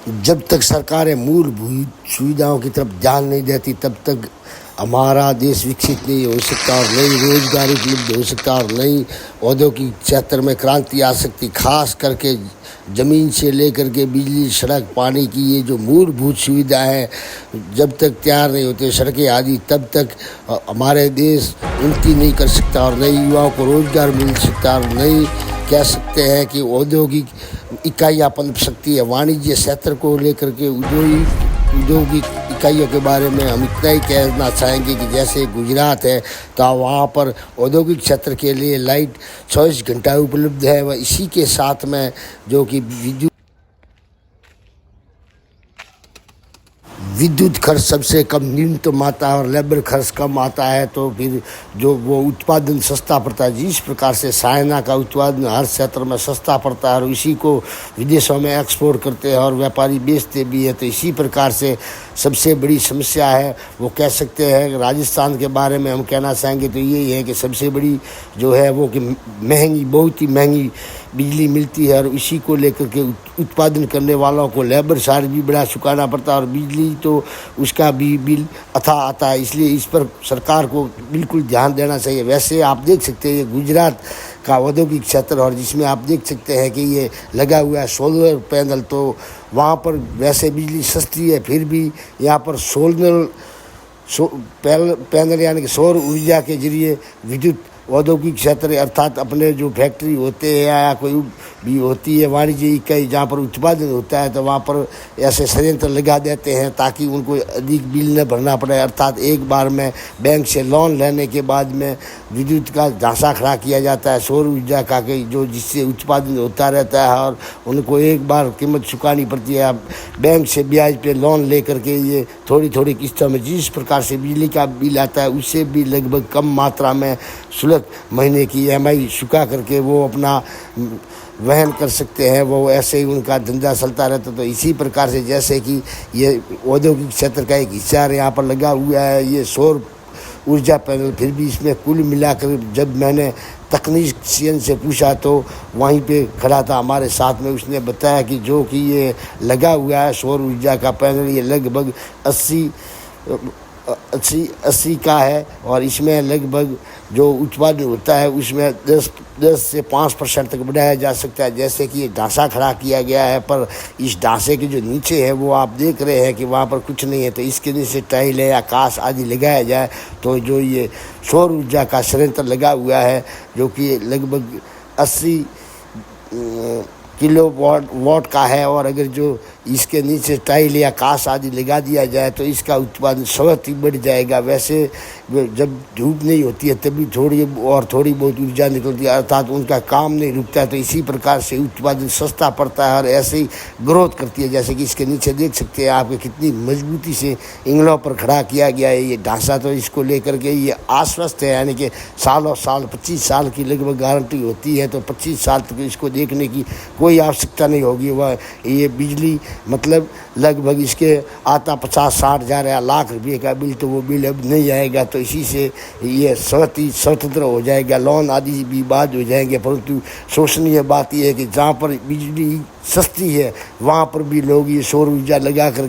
जब तक सरकारें मूलभूत सुविधाओं की तरफ ध्यान नहीं देती तब तक हमारा देश विकसित नहीं हो सकता और नई रोजगार उपलब्ध हो सकता और नई औद्योगिक क्षेत्र में क्रांति आ सकती। खास करके ज़मीन से लेकर के बिजली, सड़क, पानी की ये जो मूलभूत सुविधा है, जब तक तैयार नहीं होते सड़कें आदि, तब तक हमारे देश उन्नति नहीं कर सकता और नए युवाओं को रोजगार मिल सकता और नई कह सकते हैं कि औद्योगिक इकाइयाँ पनप सकती है। वाणिज्य क्षेत्र को लेकर के औद्योगिक इकाइयों के बारे में हम इतना ही कहना चाहेंगे कि जैसे गुजरात है तो वहाँ पर औद्योगिक क्षेत्र के लिए लाइट 24 घंटा उपलब्ध है। वह इसी के साथ में जो कि विद्युत खर्च सबसे कम न्यूनतम आता है और लेबर खर्च कम आता है, तो फिर जो वो उत्पादन सस्ता पड़ता है। जिस प्रकार से चाइना का उत्पादन हर क्षेत्र में सस्ता पड़ता है और इसी को विदेशों में एक्सपोर्ट करते हैं और व्यापारी बेचते भी है, तो इसी प्रकार से सबसे बड़ी समस्या है वो कह सकते हैं। राजस्थान के बारे में हम कहना चाहेंगे तो यही है कि सबसे बड़ी जो है वो कि महंगी, बहुत ही महंगी बिजली मिलती है और इसी को लेकर के उत्पादन करने वालों को लेबर चार्ज भी बड़ा चुकाना पड़ता है और बिजली तो उसका भी बिल अथा आता है। इसलिए इस पर सरकार को बिल्कुल ध्यान देना चाहिए। वैसे आप देख सकते हैं ये गुजरात का औद्योगिक क्षेत्र और जिसमें आप देख सकते हैं कि ये लगा हुआ है सोलर पैनल, तो वहाँ पर वैसे बिजली सस्ती है, फिर भी यहाँ पर पैनल यानी कि सौर ऊर्जा के जरिए विद्युत औद्योगिक क्षेत्र अर्थात अपने जो फैक्ट्री होते हैं या कोई भी होती है वाणिज्य इकाई जहाँ पर उत्पादन होता है, तो वहाँ पर ऐसे संयंत्र लगा देते हैं ताकि उनको अधिक बिल न भरना पड़े। अर्थात एक बार में बैंक से लोन लेने के बाद में विद्युत का ढांचा खड़ा किया जाता है सौर ऊर्जा का, जो जिससे उत्पादन होता रहता है और उनको एक बार कीमत चुकानी पड़ती है। बैंक से ब्याज पे लोन ले करके ये थोड़ी थोड़ी किस्तों में जिस प्रकार से बिजली का बिल आता है उससे भी लगभग कम मात्रा में शुल्क महीने की EMI चुका करके वो अपना वहन कर सकते हैं। वो ऐसे ही उनका धंधा चलता रहता। तो इसी प्रकार से जैसे कि ये औद्योगिक क्षेत्र का एक हिस्सा यहाँ पर लगा हुआ है ये सौर ऊर्जा पैनल, फिर भी इसमें कुल मिलाकर जब मैंने तकनीशियन से पूछा तो वहीं पे खड़ा था हमारे साथ में, उसने बताया कि जो कि ये लगा हुआ है सौर ऊर्जा का पैनल ये लगभग 80 का है और इसमें लगभग जो उत्पादन होता है उसमें 10 से 5% तक बढ़ाया जा सकता है। जैसे कि ये ढांचा खड़ा किया गया है, पर इस ढांचे के जो नीचे है वो आप देख रहे हैं कि वहाँ पर कुछ नहीं है, तो इसके नीचे टाइल है या कांच आदि लगाया जाए तो जो ये सौर ऊर्जा का संयंत्र लगा हुआ है जो कि लगभग 80 किलोवाट का है और अगर जो इसके नीचे टाइल या कांच आदि लगा दिया जाए तो इसका उत्पादन बहुत ही बढ़ जाएगा। वैसे जब धूप नहीं होती है तभी थोड़ी बहुत ऊर्जा निकलती है, अर्थात उनका काम नहीं रुकता है, तो इसी प्रकार से उत्पादन सस्ता पड़ता है और ऐसे ही ग्रोथ करती है। जैसे कि इसके नीचे देख सकते हैं आपके कितनी मजबूती से इंगलों पर खड़ा किया गया है ये ढांचा, तो इसको लेकर के ये आश्वस्त है, यानी कि सालों साल 25 साल की लगभग गारंटी होती है, तो 25 साल तक इसको देखने की कोई आवश्यकता नहीं होगी। वह ये बिजली मतलब लगभग इसके आता 50-60 हज़ार या लाख रुपये का बिल, तो वो बिल अब नहीं आएगा। तो इसी से ये स्वतंत्र हो जाएगा, लोन आदि भी बाद हो जाएंगे। परंतु शोचनीय बात यह है कि जहाँ पर बिजली सस्ती है वहाँ पर भी लोग ये सौर ऊर्जा लगा कर